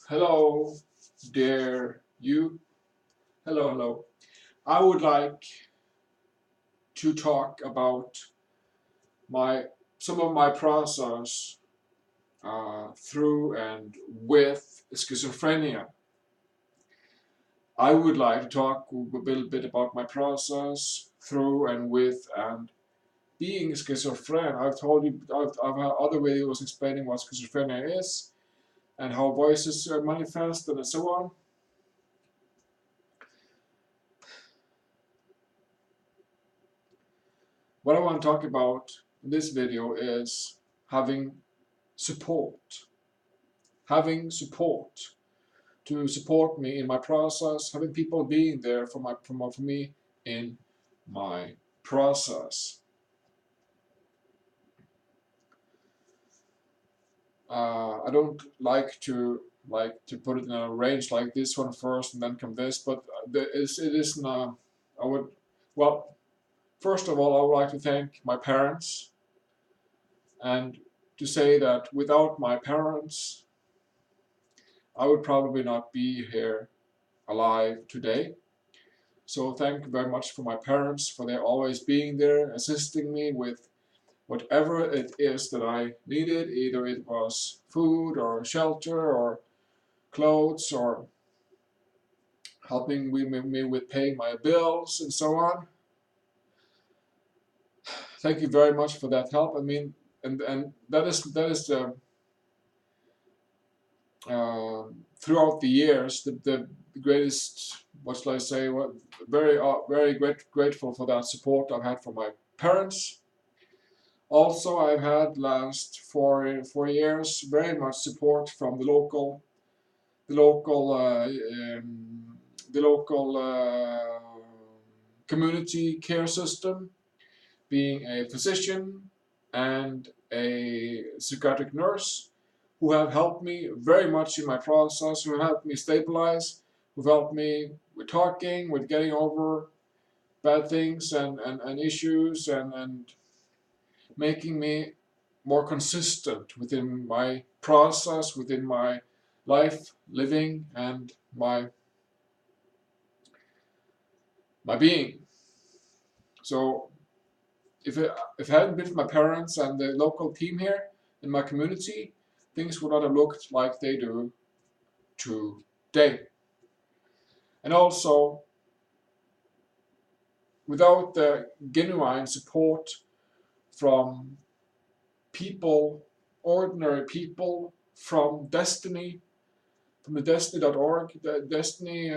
Hello, dare you? Hello, hello. I would like to talk about my some of my process through and with schizophrenia. I would like to talk a little bit about my process through and with and being schizophrenic. I've told you, I've had other videos explaining what schizophrenia is and how voices manifest and so on. What I want to talk about in this video is having support. Having support to support me in my process, having people being there for me in my process. I don't like to put it in a range like this one first and then come this, but it is I would well first of all I would like to thank my parents and to say that without my parents I would probably not be here alive today. So thank you very much for my parents, for their always being there, assisting me with whatever it is that I needed. Either it was food or shelter or clothes or helping me with paying my bills and so on. Thank you very much for that help. I mean, and that is the throughout the years the greatest, what shall I say, very grateful for that support I've had from my parents. Also, I've had last four years very much support from the local the local community care system, being a physician and a psychiatric nurse, who have helped me very much in my process, who helped me stabilize, who've helped me with talking, with getting over bad things and issues and making me more consistent within my process, within my life, living, and my being. So if it hadn't been for my parents and the local team here in my community, things would not have looked like they do today. And also, without the genuine support from people, ordinary people from Destiny, from the Destiny.org, the Destiny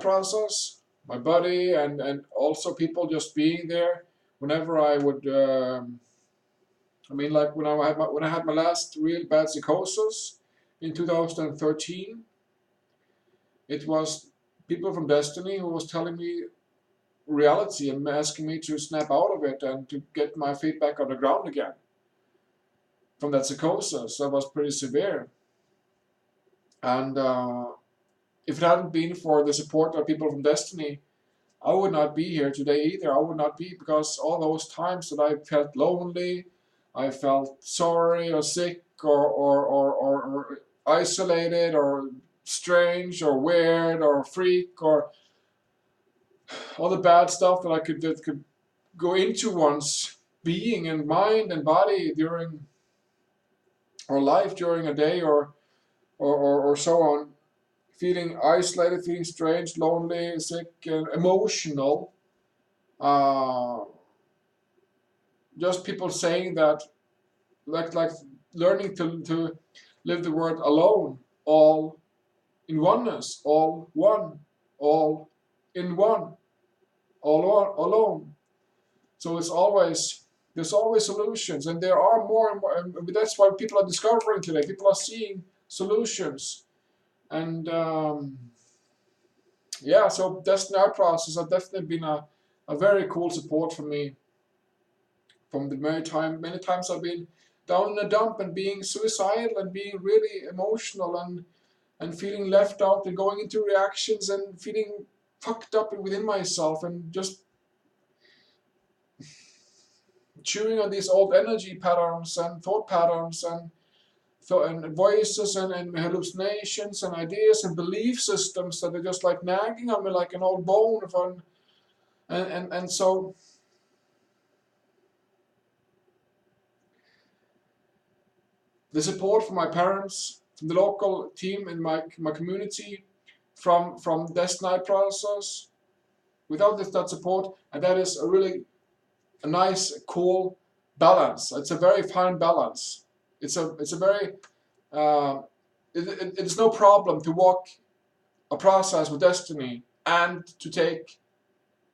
process, my buddy, and also people just being there whenever I would. I mean, like when I had my last real bad psychosis in 2013, it was people from Destiny who was telling me reality and asking me to snap out of it and to get my feet back on the ground again from that psychosis that was pretty severe. And if it hadn't been for the support of people from Destiny, I would not be here today either. I would not be, because all those times that I felt lonely, I felt sorry or sick or isolated or strange or weird or freak or all the bad stuff that could go into one's being and mind and body during or life during a day or so on, feeling isolated, feeling strange, lonely, sick, and emotional. Uh, just people saying that, like learning to live the word alone, all in oneness, all one, all in one, all alone. So there's always solutions, and there are more and more. And that's why people are discovering today. People are seeing solutions, and yeah. So Destiny Art Process has definitely been a very cool support for me from the many times I've been down in a dump and being suicidal and being really emotional and feeling left out and going into reactions and feeling fucked up within myself and just chewing on these old energy patterns and thought patterns and voices and hallucinations and ideas and belief systems that are just like nagging on me like an old bone. And so the support from my parents, from the local team in my community, from destiny process, without that support, and that is a really a nice, cool balance. It's a very fine balance. It's a very it's no problem to walk a process with destiny and to take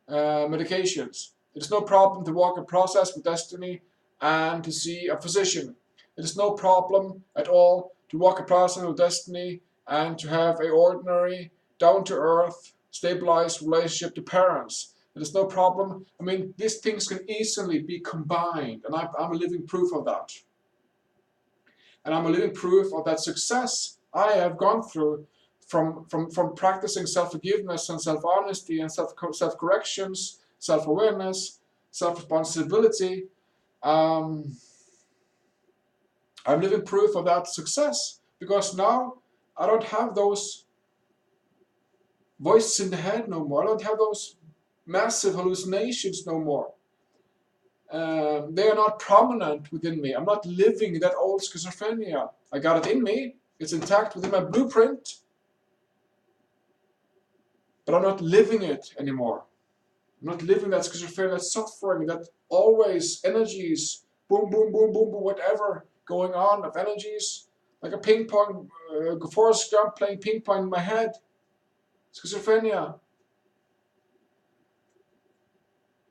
medications. It is no problem to walk a process with destiny and to see a physician. It is no problem at all to walk a process with destiny and to have a ordinary, down-to-earth, stabilized relationship to parents. It is no problem. I mean, these things can easily be combined, and I'm a living proof of that. And I'm a living proof of that success I have gone through from practicing self-forgiveness and self-honesty and self-corrections, self-awareness, self-responsibility. I'm living proof of that success because now I don't have those voices in the head no more. I don't have those massive hallucinations no more. They are not prominent within me. I'm not living that old schizophrenia. I got it in me. It's intact within my blueprint. But I'm not living it anymore. I'm not living that schizophrenia, that suffering, that always energies, boom, boom, boom, boom, boom, whatever going on of energies, like a ping pong, Forrest Gump playing ping pong in my head. Schizophrenia.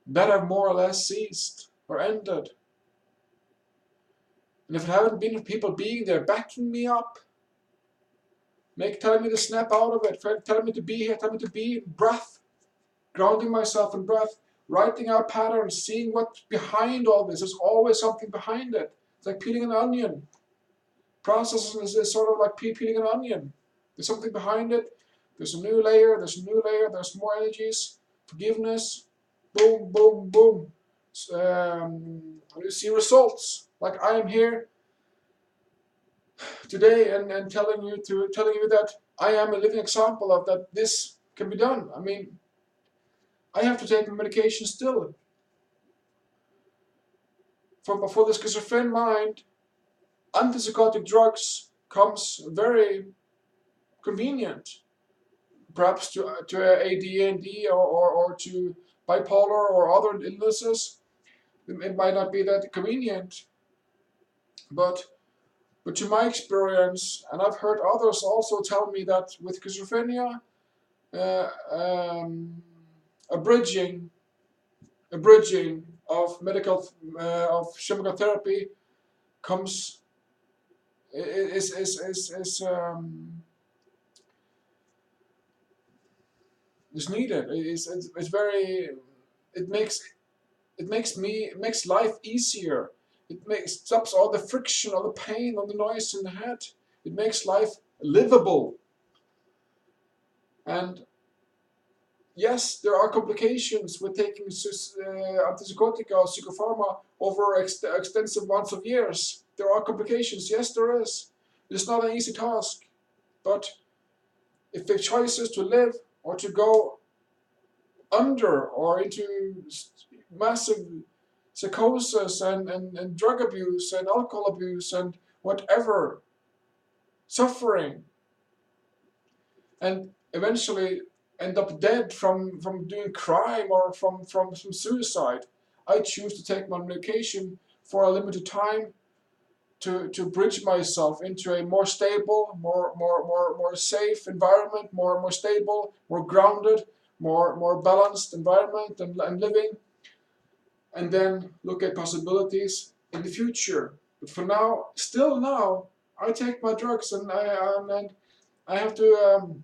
That have more or less ceased or ended. And if it hadn't been for people being there, backing me up, telling me to snap out of it, telling me to be here, telling me to be in breath, grounding myself in breath, writing out patterns, seeing what's behind all this. There's always something behind it. It's like peeling an onion. Processing is sort of like peeling an onion. There's something behind it. There's a new layer, there's a new layer, there's more energies, forgiveness, boom, boom, boom. You see results. Like I am here today and telling you that I am a living example of that this can be done. I mean, I have to take my medication still. For the schizophrenic mind, antipsychotic drugs comes very convenient. Perhaps to ADHD or to bipolar or other illnesses, it might not be that convenient. But to my experience, and I've heard others also tell me that with schizophrenia, a bridging of medical of chemical therapy comes is needed. It's very it makes life easier. It stops all the friction, all the pain, all the noise in the head. It makes life livable. And yes, there are complications with taking antipsychotica or psychopharma over extensive amounts of years. There are complications. Yes, there is. It's not an easy task. But if the choice is to live or to go under or into massive psychosis and drug abuse and alcohol abuse and whatever, suffering, and eventually end up dead from doing crime or from suicide, I choose to take my medication for a limited time to bridge myself into a more stable, more safe environment, more stable, more grounded, more balanced environment and living, and then look at possibilities in the future. But for now, still now, I take my drugs and I have to.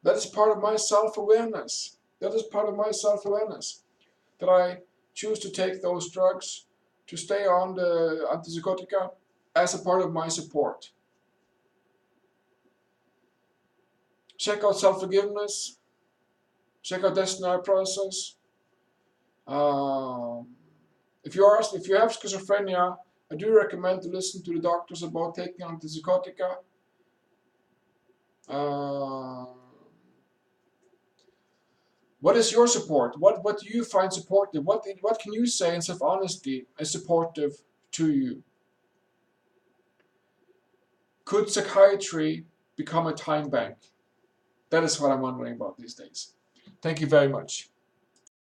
That is part of my self-awareness. That is part of my self-awareness. That I choose to take those drugs, to stay on the antipsychotica as a part of my support. Check out self-forgiveness. Check out destiny process. If you have schizophrenia, I do recommend to listen to the doctors about taking antipsychotica. What is your support? What do you find supportive? What can you say in self-honesty is supportive to you? Could psychiatry become a time bank? That is what I'm wondering about these days. Thank you very much.